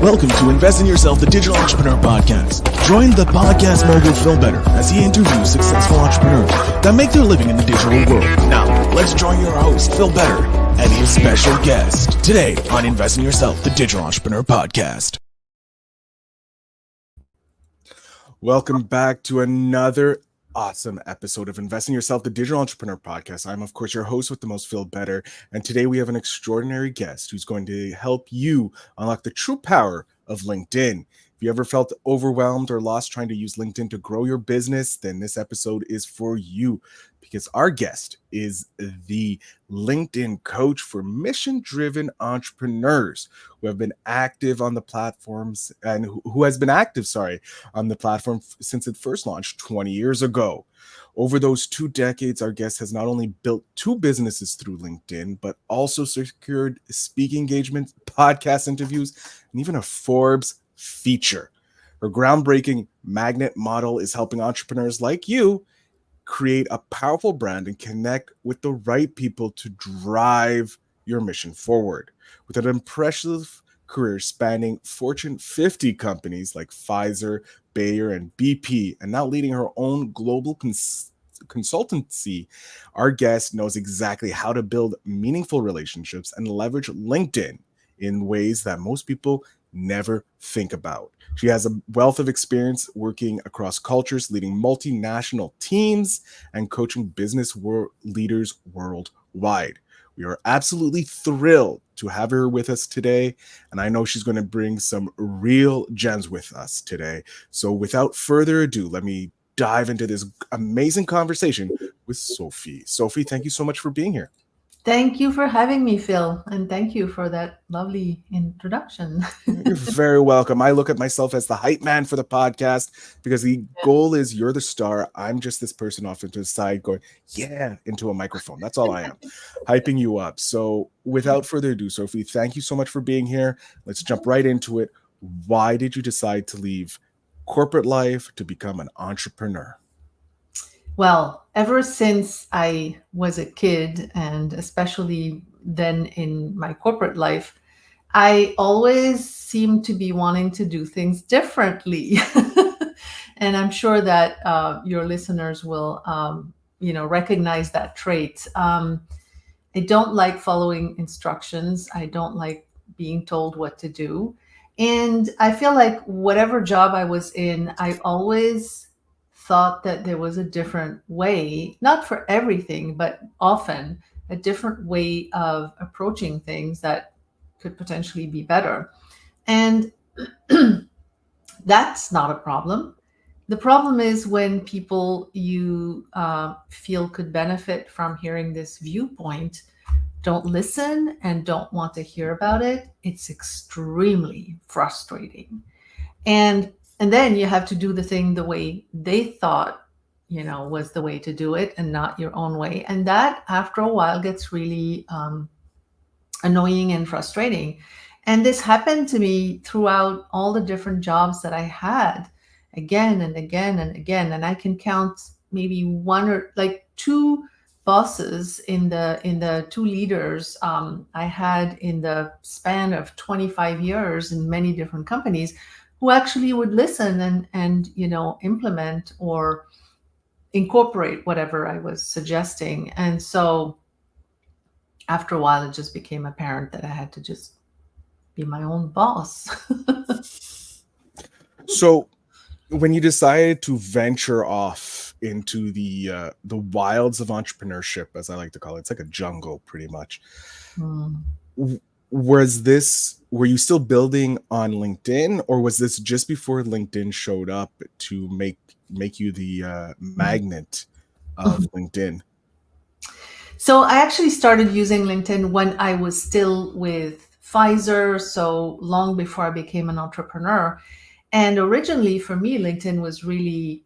Welcome to Invest in Yourself, the Digital Entrepreneur Podcast. Join the podcast mogul Phil Better as he interviews successful entrepreneurs that make their living in the digital world. Now, let's join your host, Phil Better, and his special guest today on Invest in Yourself, the Digital Entrepreneur Podcast. Welcome back to another awesome episode of Invest in Yourself, the Digital Entrepreneur Podcast. I'm, of course, your host with the most, Phil Better. And today we have an extraordinary guest who's going to help you unlock the true power of LinkedIn. If you ever felt overwhelmed or lost trying to use LinkedIn to grow your business, then this episode is for you, because our guest is the LinkedIn coach for mission-driven entrepreneurs who have been active on the platforms and who has been active, on the platform since it first launched 20 years ago. Over those 2 decades, our guest has not only built 2 businesses through LinkedIn, but also secured speaking engagements, podcast interviews, and even a Forbes feature. Her groundbreaking magnet model is helping entrepreneurs like you create a powerful brand and connect with the right people to drive your mission forward. With an impressive career spanning Fortune 50 companies like Pfizer, Bayer, and BP, and now leading her own global consultancy, our guest knows exactly how to build meaningful relationships and leverage LinkedIn in ways that most people never think about. She has a wealth of experience working across cultures, leading multinational teams, and coaching business leaders worldwide. We are absolutely thrilled to have her with us today, and I know she's going to bring some real gems with us today. So without further ado, let me dive into this amazing conversation with Sophie. Sophie, thank you so much for being here. Thank you for having me, Phil, and thank you for that lovely introduction. You're very welcome. I look at myself as the hype man for the podcast because the goal is you're the star. I'm just this person off into the side going, yeah, into a microphone. That's all I am, hyping you up. So without further ado, Sophie, thank you so much for being here. Let's jump right into it. Why did you decide to leave corporate life to become an entrepreneur? Well, ever since I was a kid, and especially then in my corporate life, I always seemed to be wanting to do things differently. And I'm sure that your listeners will, recognize that trait. I don't like following instructions. I don't like being told what to do. And I feel like whatever job I was in, I always thought that there was a different way, not for everything, but often a different way of approaching things that could potentially be better. And that's not a problem. The problem is when people you feel could benefit from hearing this viewpoint don't listen and don't want to hear about it. It's extremely frustrating. And then you have to do the thing the way they thought, was the way to do it and not your own way. And that after a while gets really annoying and frustrating. And this happened to me throughout all the different jobs that I had again and again and again. And I can count maybe one or like 2 bosses in the 2 leaders I had in the span of 25 years in many different companies who actually would listen and implement or incorporate whatever I was suggesting. And so after a while, it just became apparent that I had to just be my own boss. So when you decided to venture off into the wilds of entrepreneurship, as I like to call it, it's like a jungle pretty much. Were you still building on LinkedIn, or was this just before LinkedIn showed up to make you the magnet of LinkedIn? So I actually started using LinkedIn when I was still with Pfizer, so long before I became an entrepreneur. And originally for me, LinkedIn was really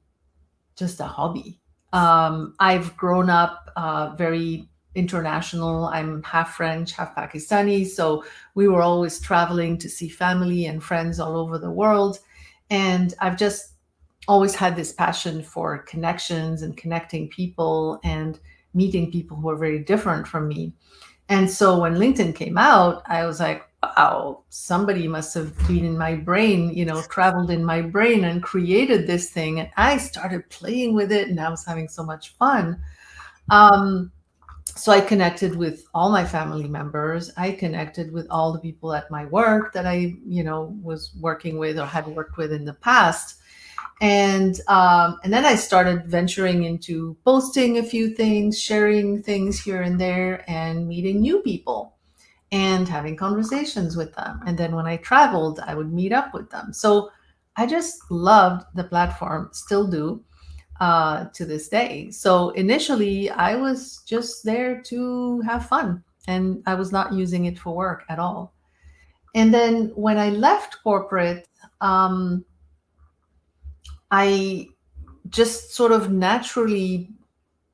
just a hobby. I've grown up very international. I'm half French, half Pakistani. So we were always traveling to see family and friends all over the world. And I've just always had this passion for connections and connecting people and meeting people who are very different from me. And so when LinkedIn came out, I was like, wow, somebody must have been in my brain, traveled in my brain and created this thing. And I started playing with it and I was having so much fun. Um, so I connected with all my family members. I connected with all the people at my work that I, was working with or had worked with in the past. And then I started venturing into posting a few things, sharing things here and there, and meeting new people and having conversations with them. And then when I traveled, I would meet up with them. So I just loved the platform, still do, to this day. So initially, I was just there to have fun, and I was not using it for work at all. And then when I left corporate, um, I just sort of naturally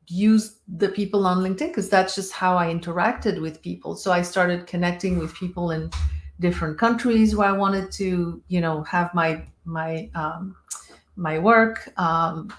used the people on LinkedIn because that's just how I interacted with people. So I started connecting with people in different countries where I wanted to, have my work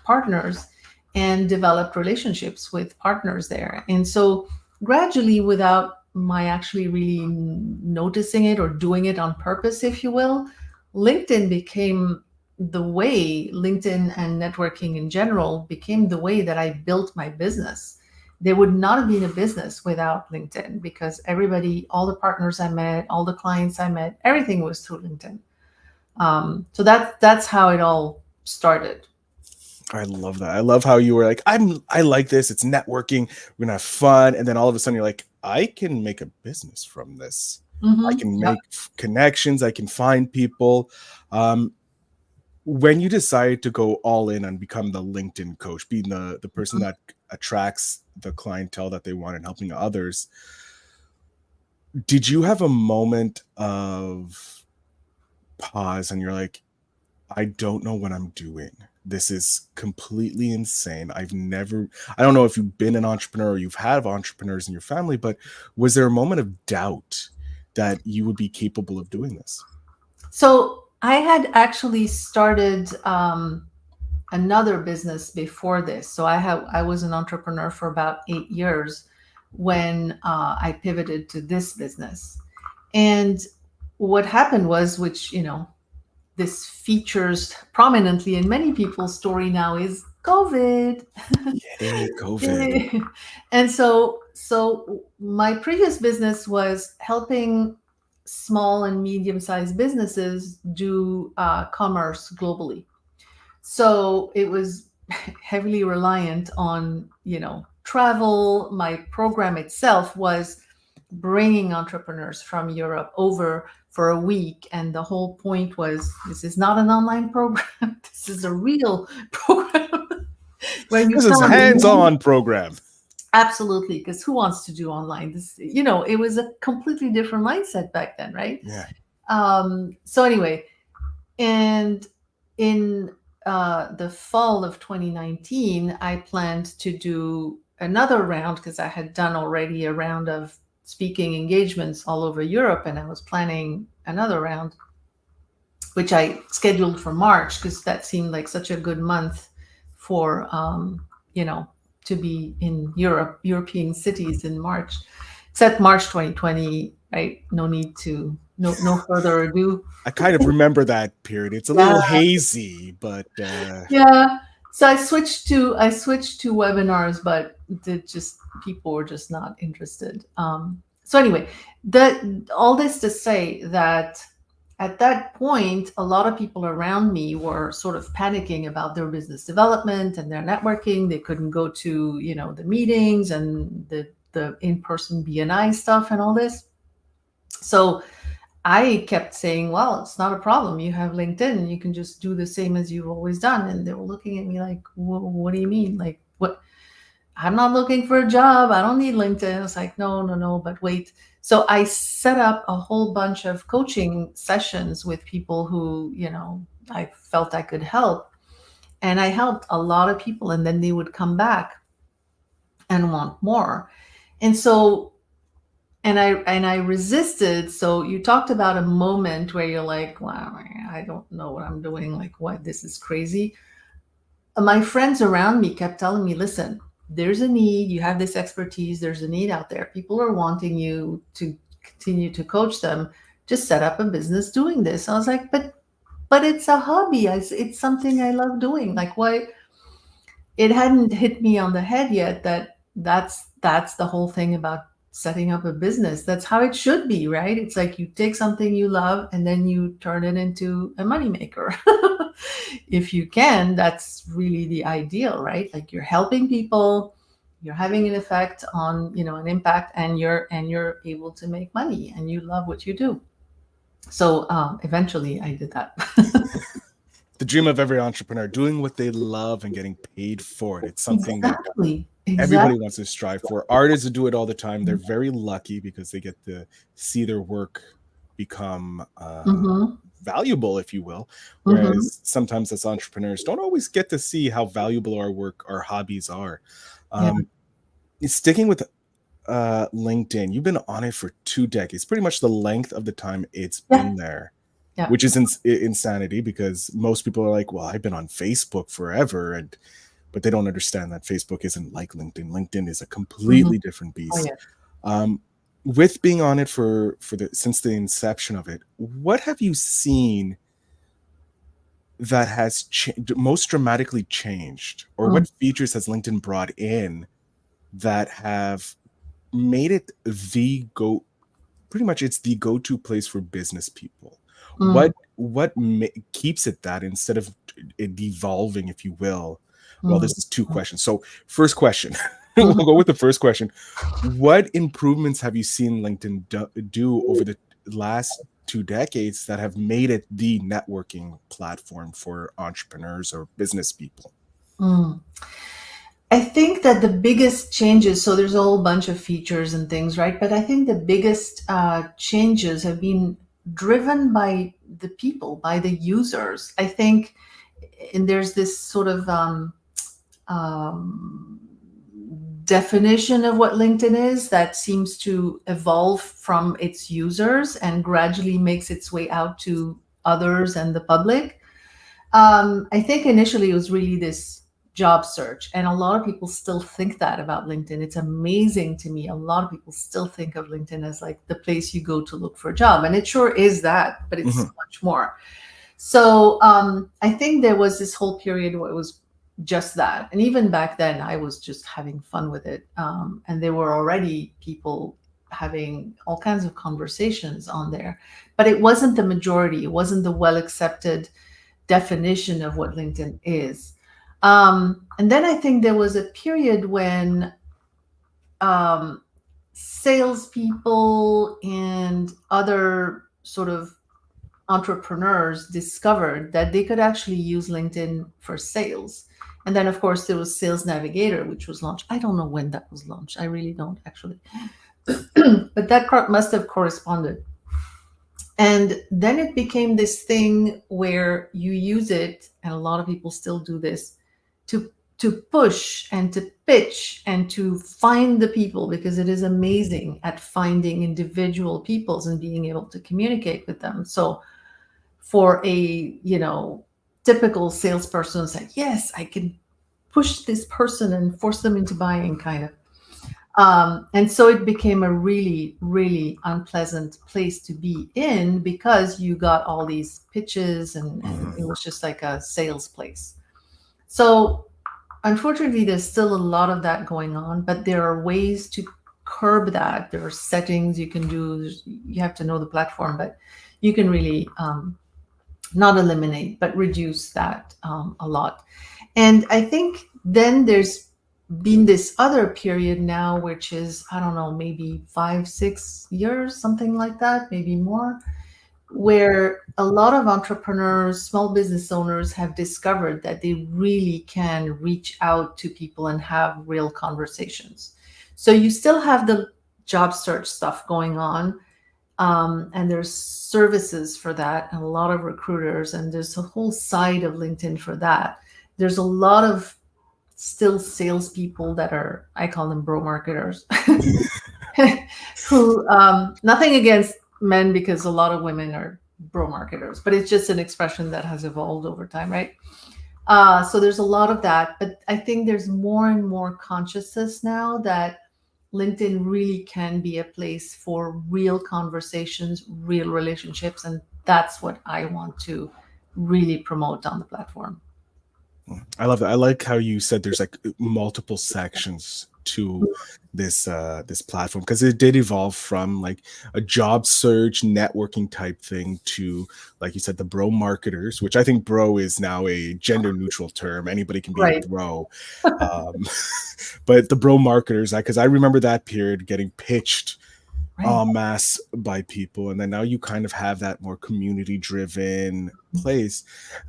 partners, and developed relationships with partners there. And so gradually, without my actually really noticing it or doing it on purpose, if you will, LinkedIn became the way, LinkedIn and networking in general became the way that I built my business. There would not have been a business without LinkedIn, because everybody, all the partners I met, all the clients I met, everything was through LinkedIn. So that's how it all started. I love that. I love how you were like, I like this. It's networking. We're gonna have fun. And then all of a sudden you're like, I can make a business from this. I can Yep. make connections. I can find people. Um, when you decide to go all in and become the LinkedIn coach, being the person that attracts the clientele that they want and helping others, did you have a moment of pause and you're like, I don't know what I'm doing. This is completely insane. I don't know if you've been an entrepreneur or you've had entrepreneurs in your family, but was there a moment of doubt that you would be capable of doing this? So I had actually started another business before this. So I was an entrepreneur for about 8 years when I pivoted to this business. And what happened was, which this features prominently in many people's story now, is COVID. Yay, COVID. And so my previous business was helping small and medium-sized businesses do commerce globally. So it was heavily reliant on travel. My program itself was bringing entrepreneurs from Europe over for a week, and the whole point was, this is not an online program. This is a real program where you This is a come. hands-on program. Absolutely, because who wants to do online? This, it was a completely different mindset back then, right? Yeah. So anyway, and in the fall of 2019, I planned to do another round, because I had done already a round of speaking engagements all over Europe, and I was planning another round, which I scheduled for March because that seemed like such a good month for to be in European cities in March. Except March 2020, right? No further ado. I kind of remember that period. It's a Yeah, little hazy, but yeah. So I switched to webinars, but people were just not interested. So anyway, all this to say that at that point, a lot of people around me were sort of panicking about their business development and their networking. They couldn't go to the meetings and the in-person BNI stuff and all this. So I kept saying, well, it's not a problem. You have LinkedIn. You can just do the same as you've always done. And they were looking at me like, what do you mean? Like, what? I'm not looking for a job. I don't need LinkedIn. I was like, no, no, no, but wait. So I set up a whole bunch of coaching sessions with people who, I felt I could help. And I helped a lot of people. And then they would come back and want more. And so and I resisted. So you talked about a moment where you're like, wow, I don't know what I'm doing. Like, what? This is crazy. My friends around me kept telling me, listen, there's a need. You have this expertise. There's a need out there. People are wanting you to continue to coach them. just set up a business doing this. I was like, but it's a hobby. It's something I love doing. Like, why? It hadn't hit me on the head yet that that's the whole thing about setting up a business. That's how it should be, right? It's like you take something you love and then you turn it into a moneymaker. If you can, that's really the ideal, right? Like you're helping people, you're having an effect on, an impact, and you're able to make money, and you love what you do. So eventually I did that. The dream of every entrepreneur, doing what they love and getting paid for it. It's something that Exactly. everybody Exactly. wants to strive for. Artists do it all the time. They're very lucky because they get to see their work become Mm-hmm. valuable, if you will. Mm-hmm. Whereas sometimes as entrepreneurs don't always get to see how valuable our work, our hobbies are. Yeah. Um, Sticking with LinkedIn, you've been on it for 2 decades, pretty much the length of the time it's Yeah. been there, Yeah. which is insanity because most people are like, well, I've been on Facebook forever, but they don't understand that Facebook isn't like LinkedIn. LinkedIn is a Mm-hmm. completely different Oh beast. yeah. Um, with being on it for the since the inception of it, what have you seen that has most dramatically changed, or Mm, what features has LinkedIn brought in that have made it the go pretty much it's the go-to place for business people? mm, Keeps it that instead of it devolving, if you will? Well, mm, this is two questions. So first question, we'll mhm. go with the first question. What improvements have you seen LinkedIn do over the last 2 decades that have made it the networking platform for entrepreneurs or business people? Mm. I think that the biggest changes, so there's a whole bunch of features and things, right? But I think the biggest changes have been driven by the people, by the users. I think, and there's this sort of um, definition of what LinkedIn is that seems to evolve from its users and gradually makes its way out to others and the public. I think initially it was really this job search, and a lot of people still think that about LinkedIn. It's amazing to me. A lot of people still think of LinkedIn as like the place you go to look for a job, and it sure is that, but it's so Mhm. much more. So I think there was this whole period where it was just that, and even back then, I was just having fun with it, and there were already people having all kinds of conversations on there, but it wasn't the majority. It wasn't the well accepted definition of what LinkedIn is. And then I think there was a period when um, salespeople and other sort of entrepreneurs discovered that they could actually use LinkedIn for sales. And then, of course, there was Sales Navigator, which was launched. I don't know when that was launched. I really don't actually. But that must have corresponded. And then it became this thing where you use it, and a lot of people still do this, to push and to pitch and to find the people, because it is amazing at finding individual peoples and being able to communicate with them. So for a typical salesperson, it's like, yes, I can push this person and force them into buying, kind of. And so it became a really, really unpleasant place to be in, because you got all these pitches, and it Mhm. was just like a sales place. So unfortunately, there's still a lot of that going on, but there are ways to curb that. There are settings you can do. You have to know the platform, but you can really not eliminate, but reduce that a lot. And I think then there's been this other period now, which is, I don't know, maybe 5, 6 years, something like that, maybe more, where a lot of entrepreneurs, small business owners have discovered that they really can reach out to people and have real conversations. So you still have the job search stuff going on, and there's services for that, and a lot of recruiters, and there's a whole side of LinkedIn for that. There's a lot of still salespeople that are, I call them bro marketers, who, nothing against men, because a lot of women are bro marketers, but it's just an expression that has evolved over time, right? So there's a lot of that, but I think there's more and more consciousness now that LinkedIn really can be a place for real conversations, real relationships, and that's what I want to really promote on the platform. I love that. I like how you said there's like multiple sections to this platform, because it did evolve from like a job search networking type thing to, like you said, the bro marketers, which I think bro is now a gender neutral term. Anybody can be a Right, bro. Um, but the bro marketers, because I remember that period getting pitched right. en masse by people, and then now you kind of have that more community driven place.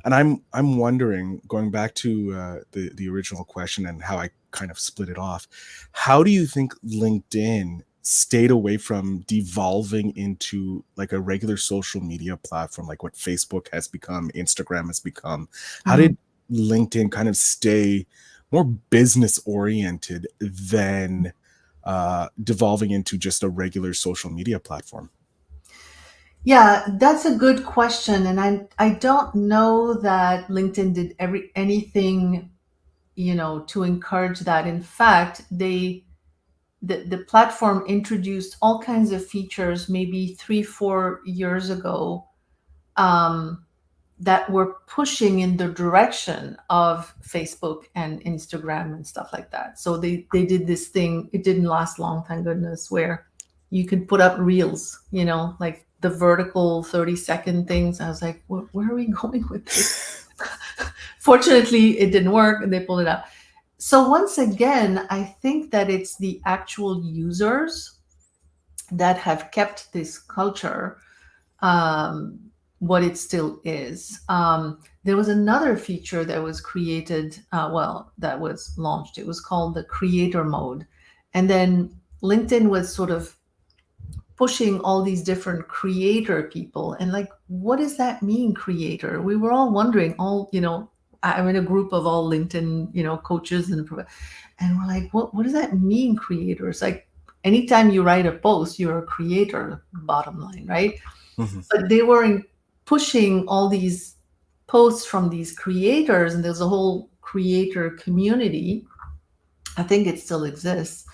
And I'm wondering, going back to the original question and how I kind of split it off, how do you think LinkedIn stayed away from devolving into like a regular social media platform, like what Facebook has become, Instagram has become? How Mm. did LinkedIn kind of stay more business oriented than devolving into just a regular social media platform? Yeah, that's a good question, and I don't know that LinkedIn did anything, to encourage that. In fact, the platform introduced all kinds of features maybe 3 4 years ago, um, that were pushing in the direction of Facebook and Instagram and stuff like that. So they did this thing. It didn't last long, thank goodness, where you can put up reels, like the vertical 30-second things. I was like, where are we going with this? Fortunately, it didn't work and they pulled it out. So once again, I think that it's the actual users that have kept this culture, um, what it still is. There was another feature that was created, that was launched. It was called the creator mode. And then LinkedIn was sort of pushing all these different creator people. And like, what does that mean, creator? We were all wondering, I'm in a group of all LinkedIn, coaches and we're like, what does that mean, creators? Like, anytime you write a post, you're a creator, bottom line, right? Mhm. But they were pushing all these posts from these creators, and there's a whole creator community. I think it still exists.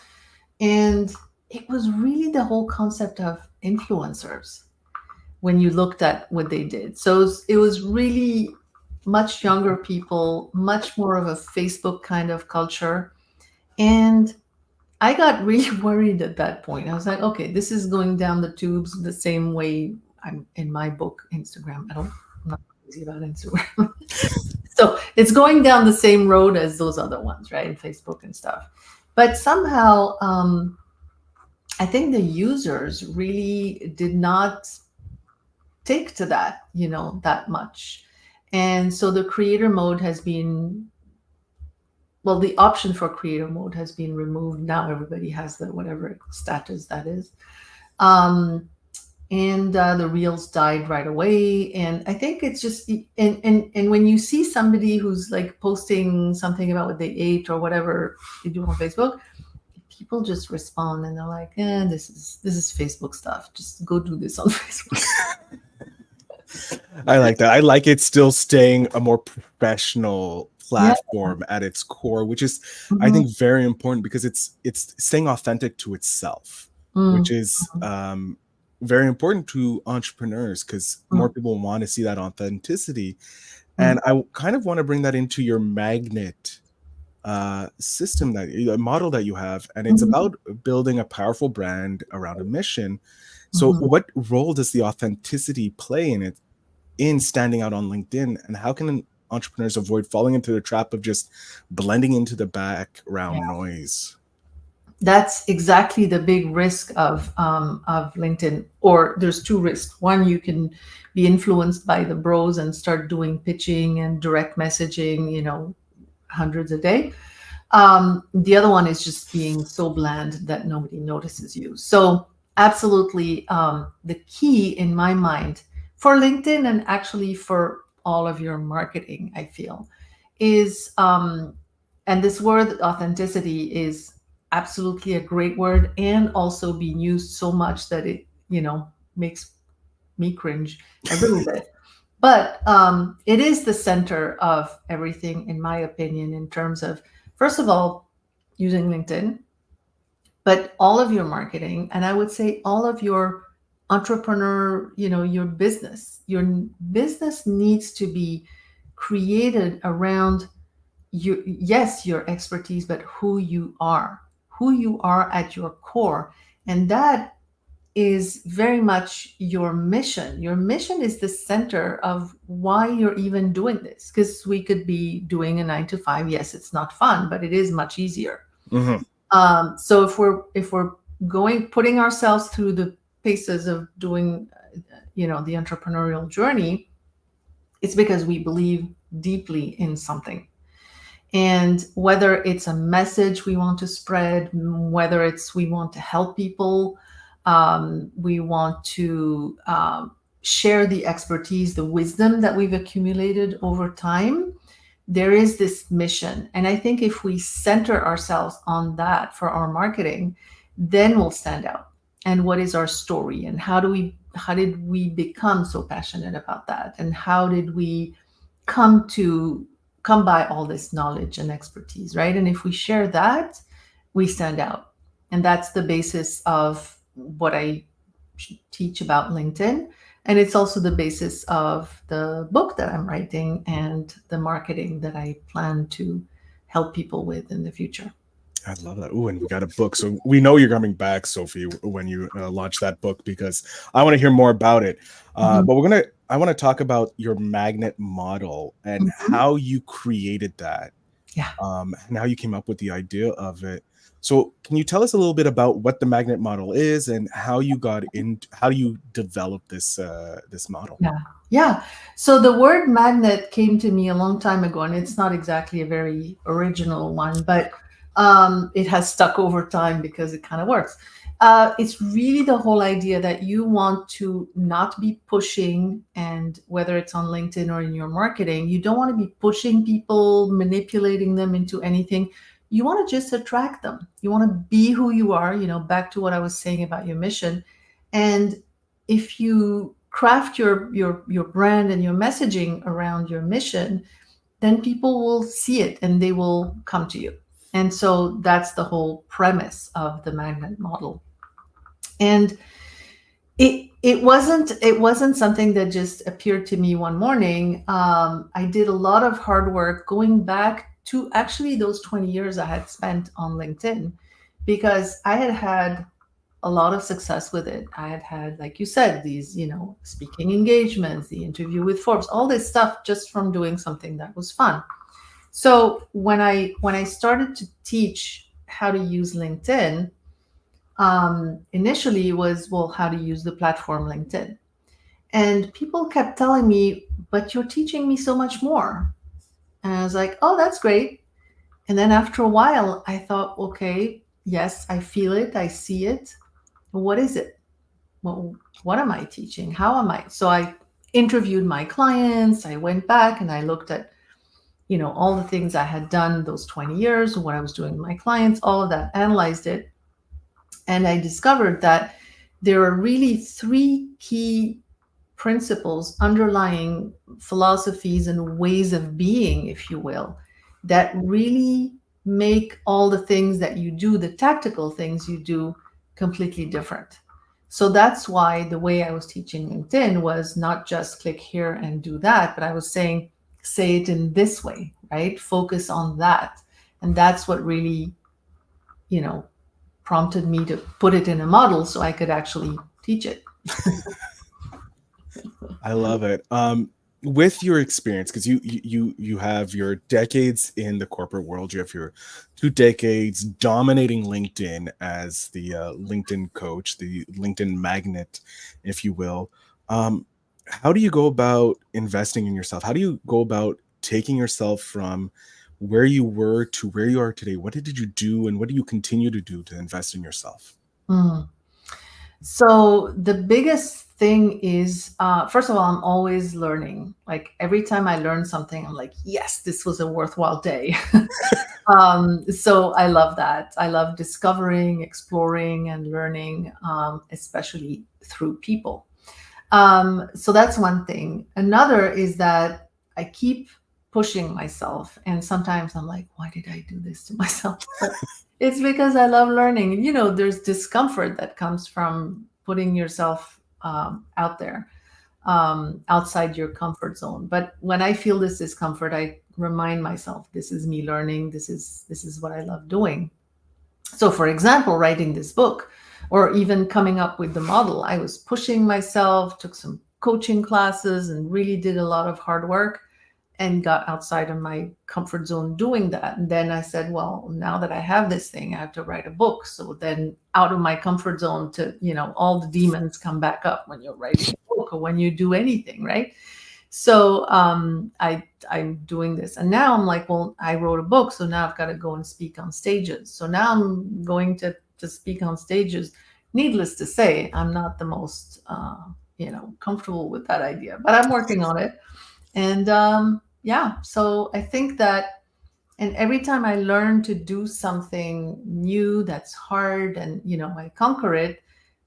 And it was really the whole concept of influencers when you looked at what they did. So it was really much younger people, much more of a Facebook kind of culture. And I got really worried at that point. I was like, okay, this is going down the tubes the same way. I'm in my book, Instagram. I'm not crazy about Instagram. So it's going down the same road as those other ones, right? And Facebook and stuff. But somehow, I think the users really did not take to that, that much. And so the creator mode has been, well, the option for creator mode has been removed. Now everybody has the whatever status that is. Um, and the reels died right away. And I think it's just, and when you see somebody who's like posting something about what they ate or whatever they do on Facebook, people just respond and they're like, this is Facebook stuff. Just go do this on Facebook. I like that. I like it still staying a more professional Yeah. platform at its core, which is, I Mhm. think, very important, because it's staying authentic to itself, which Mm, is very important to entrepreneurs, because more mm, people want to see that authenticity. mm, And I kind of want to bring that into your magnet system, that a model that you have, and it's mhm, about building a powerful brand around a mission. So mhm. what role does the authenticity play in it, in standing out on LinkedIn, and how can entrepreneurs avoid falling into the trap of just blending into the background noise? That's exactly the big risk of LinkedIn. Or there's two risks. One, you can be influenced by the bros and start doing pitching and direct messaging, hundreds a day. The other one is just being so bland that nobody notices you. So absolutely, the key in my mind for LinkedIn, and actually for all of your marketing, I feel, is, and this word authenticity is absolutely a great word, and also being used so much that it, makes me cringe a little bit. But it is the center of everything, in my opinion, in terms of, first of all, using LinkedIn, but all of your marketing, and I would say all of your entrepreneur, your business needs to be created around your expertise, but who you are at your core. And that is very much your mission. Your mission is the center of why you're even doing this. Because we could be doing a 9 to 5. Yes, it's not fun, but it is much easier. Mm-hmm. So if we're putting ourselves through the paces of doing, the entrepreneurial journey, it's because we believe deeply in something. And whether it's a message we want to spread, whether it's we want to help people, we want to share the expertise, the wisdom that we've accumulated over time, there is this mission. And I think if we center ourselves on that for our marketing, then we'll stand out. And what is our story? And how did we become so passionate about that? And how did we come by all this knowledge and expertise, right? And if we share that, we stand out. And that's the basis of what I teach about LinkedIn. And it's also the basis of the book that I'm writing and the marketing that I plan to help people with in the future. I love that. Oh, and we got a book. So we know you're coming back, Sophie, when you launch that book, because I want to hear more about it. But I want to talk about your magnet model and how you created that. Yeah. And how you came up with the idea of it. So can you tell us a little bit about what the magnet model is and how you developed this model? Yeah. So the word magnet came to me a long time ago, and it's not exactly a very original one, but it has stuck over time because it kind of works. It's really the whole idea that you want to not be pushing, and whether it's on LinkedIn or in your marketing, you don't want to be pushing people, manipulating them into anything. You want to just attract them. You want to be who you are, back to what I was saying about your mission. And if you craft your brand and your messaging around your mission, then people will see it and they will come to you. And so that's the whole premise of the magnet model. And it wasn't something that just appeared to me one morning. I did a lot of hard work going back to actually those 20 years I had spent on LinkedIn, because I had a lot of success with it. I had, like you said, these, speaking engagements, the interview with Forbes, all this stuff just from doing something that was fun. So when I started to teach how to use LinkedIn, initially it was, well, how to use the platform LinkedIn. And people kept telling me, but you're teaching me so much more. And I was like, oh, that's great. And then after a while, I thought, okay, yes, I feel it. I see it. But what is it? Well, what am I teaching? How am I? So I interviewed my clients. I went back and I looked at, all the things I had done those 20 years, what I was doing with my clients, all of that, analyzed it. And I discovered that there are really 3 key principles, underlying philosophies and ways of being, if you will, that really make all the things that you do, the tactical things you do, completely different. So that's why the way I was teaching LinkedIn was not just click here and do that, but I was saying, say it in this way, right? Focus on that. And that's what really, prompted me to put it in a model so I could actually teach it. I love it. With your experience, because you have your decades in the corporate world, you have your 2 decades dominating LinkedIn as the LinkedIn coach, the LinkedIn magnet, if you will. How do you go about investing in yourself? How do you go about taking yourself from where you were to where you are today? What did you do, and what do you continue to do to invest in yourself? So the biggest thing is, first of all, I'm always learning. Like every time I learn something, I'm like, yes, this was a worthwhile day. So I love that. I love discovering, exploring, and learning, especially through people. So that's one thing. Another is that I keep pushing myself. And sometimes I'm like, why did I do this to myself? But it's because I love learning. And, there's discomfort that comes from putting yourself out there, outside your comfort zone. But when I feel this discomfort, I remind myself, this is me learning. This is what I love doing. So, for example, writing this book or even coming up with the model, I was pushing myself, took some coaching classes, and really did a lot of hard work and got outside of my comfort zone doing that. And then I said, well, now that I have this thing, I have to write a book. So then out of my comfort zone to, all the demons come back up when you're writing a book or when you do anything, right? So I'm doing this, and now I'm like, well, I wrote a book, so now I've got to go and speak on stages. So now I'm going to speak on stages. Needless to say, I'm not the most comfortable with that idea, but I'm working on it. And yeah, so I think that, and every time I learn to do something new that's hard, and I conquer it,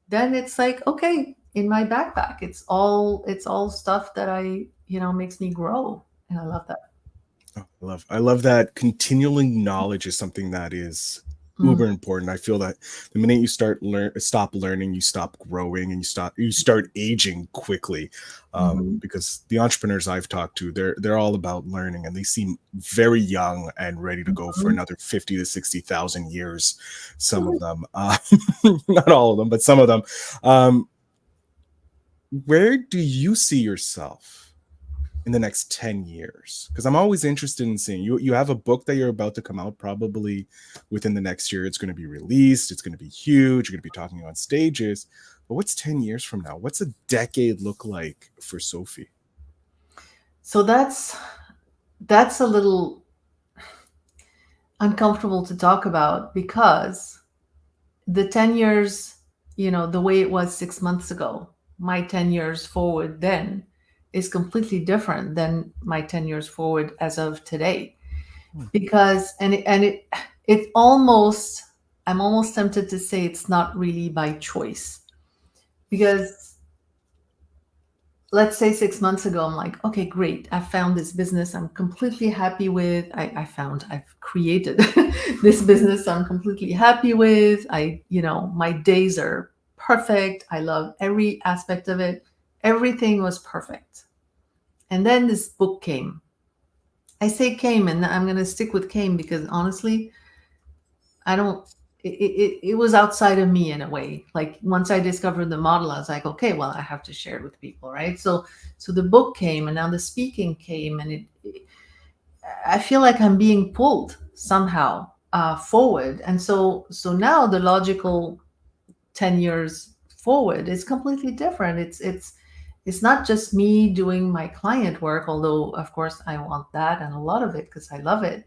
then it's like, okay, in my backpack, it's all stuff that makes me grow, and I love that. Oh, I love that continuing knowledge is something that is Mm. uber important. I feel that the minute you stop learning, you stop growing, and you start aging quickly. Mhm. Because the entrepreneurs I've talked to, they're all about learning, and they seem very young and ready to go for Mhm. another 50 to 60,000 years. Some of them, not all of them, but some of them. Um, where do you see yourself in the next 10 years? Because I'm always interested in seeing you have a book that you're about to come out probably within the next year. It's going to be released, it's going to be huge, you're going to be talking on stages. But what's 10 years from now? What's a decade look like for Sophie? So that's a little uncomfortable to talk about, because the 10 years, the way it was 6 months ago, my 10 years forward then is completely different than my 10 years forward as of today. Hmm. Because, it almost, I'm almost tempted to say it's not really by choice. Because let's say 6 months ago, I'm like, okay, great. I found this business I'm completely happy with. I've created this business I'm completely happy with. My days are perfect. I love every aspect of it. Everything was perfect. And then this book came. I say came, and I'm going to stick with came, because honestly, I don't. It was outside of me in a way. Like, once I discovered the model, I was like, okay, well, I have to share it with people, right? So the book came, and now the speaking came, and I feel like I'm being pulled somehow forward, and so now the logical 10 years forward is completely different. It's not just me doing my client work, although of course I want that and a lot of it because I love it,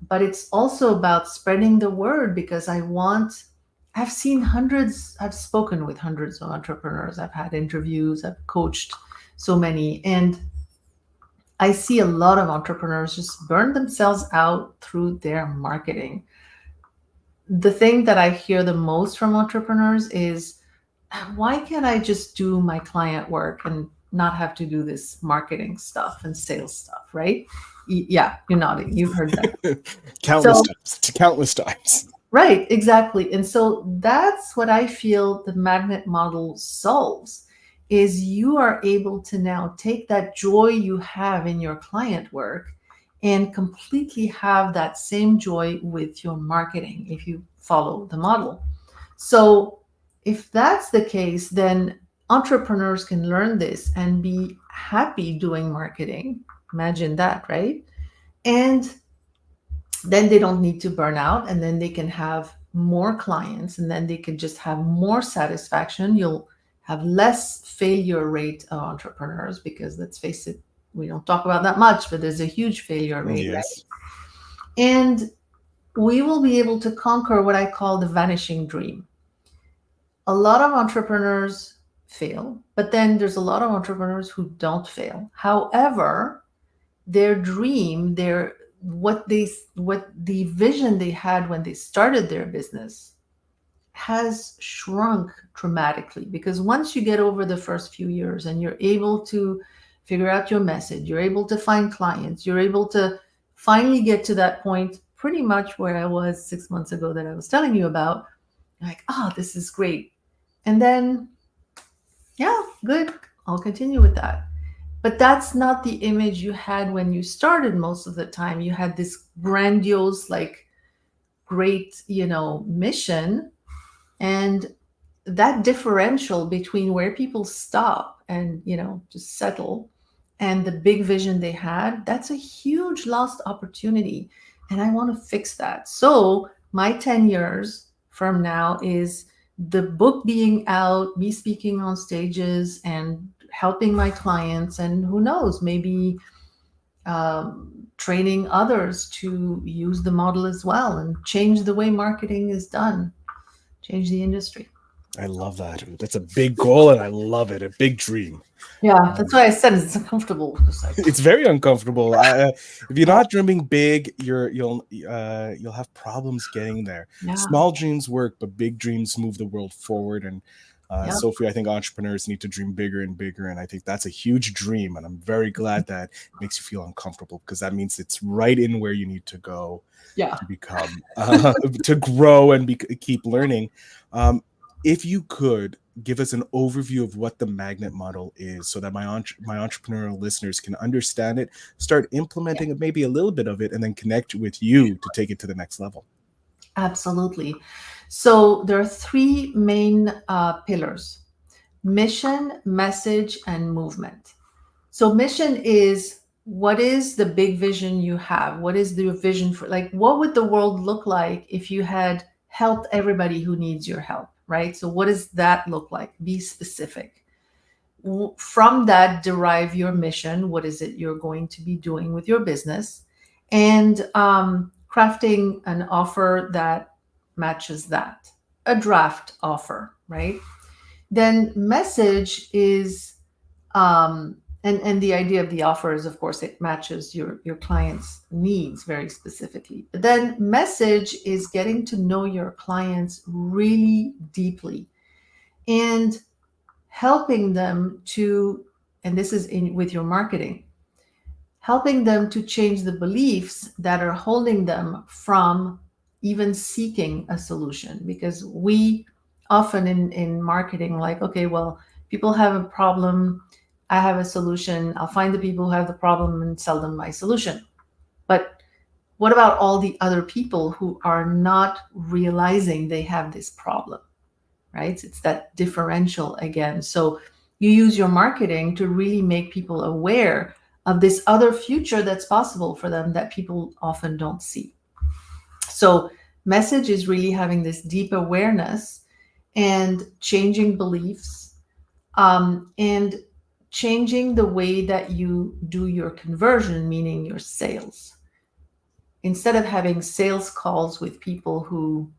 but it's also about spreading the word, because I've seen hundreds, I've spoken with hundreds of entrepreneurs, I've had interviews, I've coached so many, and I see a lot of entrepreneurs just burn themselves out through their marketing. The thing that I hear the most from entrepreneurs is, why can't I just do my client work and not have to do this marketing stuff and sales stuff, right? Yeah, you're nodding. You've heard that. Countless So, times, countless times. right, exactly. And so that's what I feel the magnet model solves, is you are able to now take that joy you have in your client work and completely have that same joy with your marketing if you follow the model. So if that's the case, then entrepreneurs can learn this and be happy doing marketing. Imagine that, right? And then they don't need to burn out, and then they can have more clients, and then they can just have more satisfaction. You'll have less failure rate of entrepreneurs, because let's face it, we don't talk about that much, but there's a huge failure rate, right? Yes. And we will be able to conquer what I call the vanishing dream. A lot of entrepreneurs fail, but then there's a lot of entrepreneurs who don't fail. However, their dream, their what the vision they had when they started their business has shrunk dramatically, because once you get over the first few years and you're able to figure out your message, you're able to find clients, you're able to finally get to that point pretty much where I was 6 months ago that I was telling you about. Like, oh, this is great. And then, yeah, good. I'll continue with that. But that's not the image you had when you started most of the time. You had this grandiose, like, great, mission. And that differential between where people stop and, just settle and the big vision they had, that's a huge lost opportunity. And I want to fix that. So my 10 years from now is the book being out, me speaking on stages and helping my clients, and who knows, maybe training others to use the model as well and change the way marketing is done, change the industry. I love that. That's a big goal, and I love it. A big dream. Yeah, that's why I said it's uncomfortable. It's very uncomfortable. If you're not dreaming big, you'll have problems getting there. Yeah. Small dreams work, but big dreams move the world forward. And Yep. Sophie, I think entrepreneurs need to dream bigger and bigger, and I think that's a huge dream. And I'm very glad that makes you feel uncomfortable, because that means it's right in where you need to go Yeah. to become, to grow and keep learning. If you could give us an overview of what the magnet model is, so that my entrepreneurial listeners can understand it, start implementing it, maybe a little bit of it, and then connect with you to take it to the next level. Absolutely. So there are three main pillars: mission, message, and movement. So mission is, what is the big vision you have? What is the vision for, like, what would the world look like if you had helped everybody who needs your help, right? So what does that look like? Be specific. From that, derive your mission. What is it you're going to be doing with your business? And crafting an offer that matches that, a draft offer, right? Then message is, and the idea of the offer is, of course, it matches your client's needs very specifically. But then message is getting to know your clients really deeply and helping them to, and this is with your marketing, helping them to change the beliefs that are holding them from even seeking a solution. Because we often in marketing, like, okay, well, people have a problem, I have a solution, I'll find the people who have the problem and sell them my solution. But what about all the other people who are not realizing they have this problem, right? It's that differential again. So you use your marketing to really make people aware of this other future that's possible for them that people often don't see. So message is really having this deep awareness and changing beliefs, and changing the way that you do your conversion, meaning your sales. Instead of having sales calls with people who,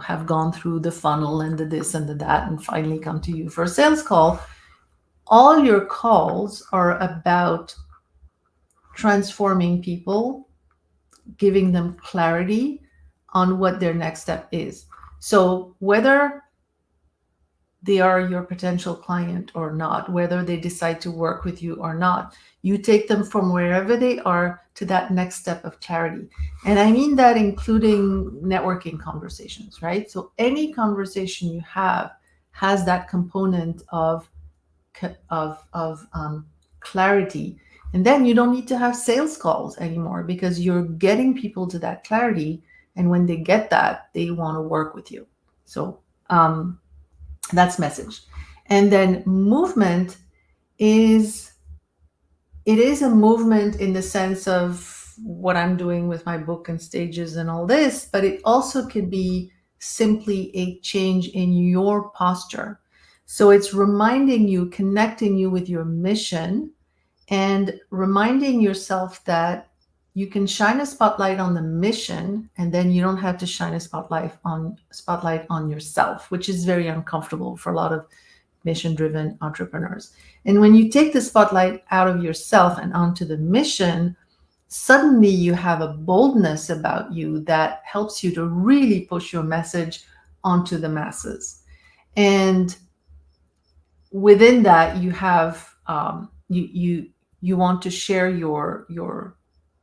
have gone through the funnel and the this and the that and finally come to you for a sales call, all your calls are about transforming people, giving them clarity on what their next step is. So whether they are your potential client or not, whether they decide to work with you or not, you take them from wherever they are to that next step of clarity. And I mean that including networking conversations, right? So any conversation you have has that component of clarity. And then you don't need to have sales calls anymore, because you're getting people to that clarity. And when they get that, they want to work with you. So that's message. And then movement is, it is a movement in the sense of what I'm doing with my book and stages and all this, but it also could be simply a change in your posture. So it's reminding you, connecting you with your mission, and reminding yourself that you can shine a spotlight on the mission, and then you don't have to shine a spotlight on yourself, which is very uncomfortable for a lot of mission-driven entrepreneurs. And when you take the spotlight out of yourself and onto the mission, suddenly you have a boldness about you that helps you to really push your message onto the masses. And within that, you have you want to share your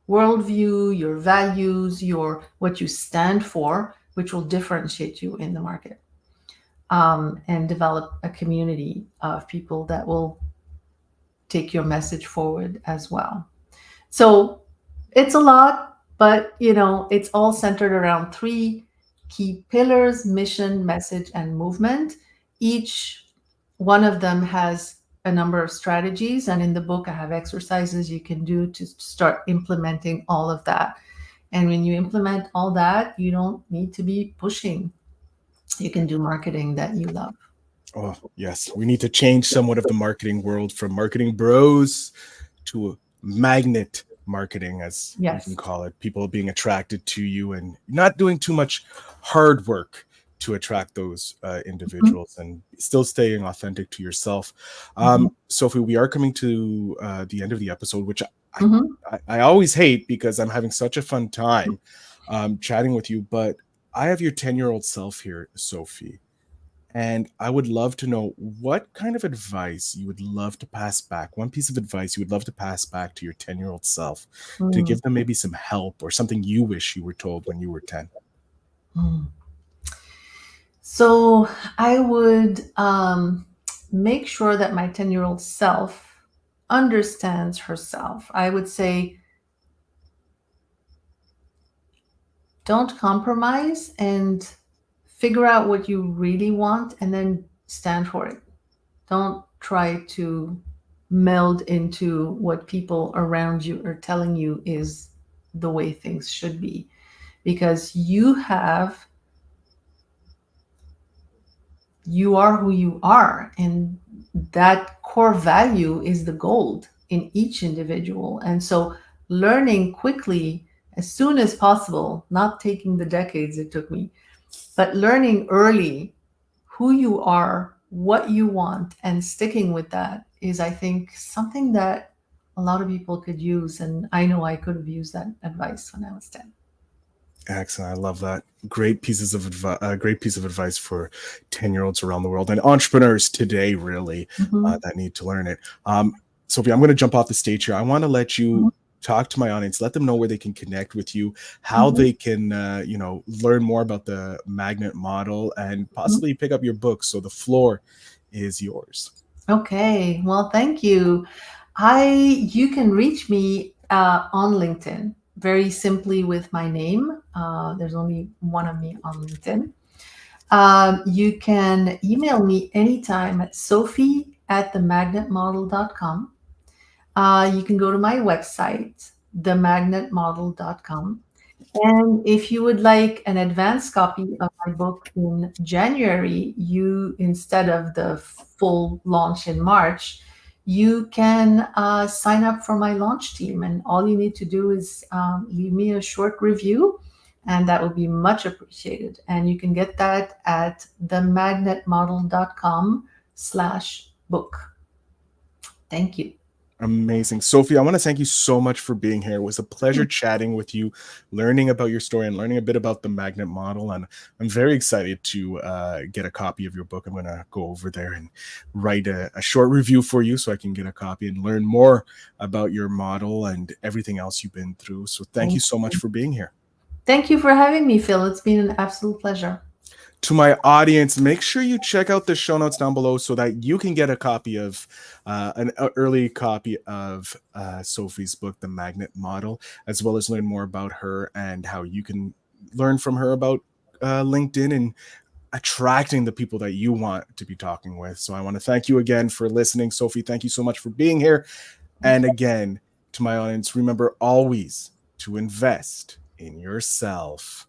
worldview, your values, your what you stand for, which will differentiate you in the market, and develop a community of people that will take your message forward as well. So it's a lot, but it's all centered around three key pillars: mission, message, and movement. Each one of them has a number of strategies, and in the book I have exercises you can do to start implementing all of that. And when you implement all that, you don't need to be pushing. You can do marketing that you love. Oh, yes. We need to change somewhat of the marketing world from marketing bros to magnet marketing, as we Yes. can call it. People being attracted to you and not doing too much hard work to attract those individuals, and still staying authentic to yourself. Mm-hmm. Sophie, we are coming to the end of the episode, which Mm-hmm. I always hate because I'm having such a fun time chatting with you. But I have your 10-year-old self here, Sophie. And I would love to know what kind of advice you would love to pass back, one piece of advice you would love to pass back to your 10-year-old self, to give them maybe some help or something you wish you were told when you were 10. Mm-hmm. So I would make sure that my 10-year-old self understands herself. I would say, don't compromise and figure out what you really want and then stand for it. Don't try to meld into what people around you are telling you is the way things should be, because you are who you are, and that core value is the gold in each individual. And so learning quickly, as soon as possible, not taking the decades it took me, but learning early who you are, what you want, and sticking with that is, I think, something that a lot of people could use. And I know I could have used that advice when I was 10. Excellent. I love that. Great pieces of advice. Great piece of advice for 10-year-olds around the world and entrepreneurs today, really, Mm-hmm. that need to learn it. Sophie, I'm going to jump off the stage here. I want to let Mm-hmm. you talk to my audience, let them know where they can connect with you, how Mm-hmm. they can, learn more about the magnet model and possibly pick up your book. So the floor is yours. Okay, well, thank you. You can reach me on LinkedIn very simply with my name. There's only one of me on LinkedIn. You can email me anytime at sophie@themagnetmodel.com. You can go to my website, themagnetmodel.com. And if you would like an advanced copy of my book in January, instead of the full launch in March, you can sign up for my launch team. And all you need to do is leave me a short review, and that would be much appreciated. And you can get that at themagnetmodel.com/book. Thank you. Amazing. Sophie, I want to thank you so much for being here. It was a pleasure chatting with you, learning about your story and learning a bit about the magnet model. And I'm very excited to get a copy of your book. I'm going to go over there and write a short review for you so I can get a copy and learn more about your model and everything else you've been through. So thank you so much for being here. Thank you for having me, Phil. It's been an absolute pleasure. To my audience, make sure you check out the show notes down below so that you can get a copy of an early copy of Sophie's book, The Magnet Model, as well as learn more about her and how you can learn from her about LinkedIn and attracting the people that you want to be talking with. So I want to thank you again for listening. Sophie, thank you so much for being here. And again, to my audience, remember always to invest in yourself.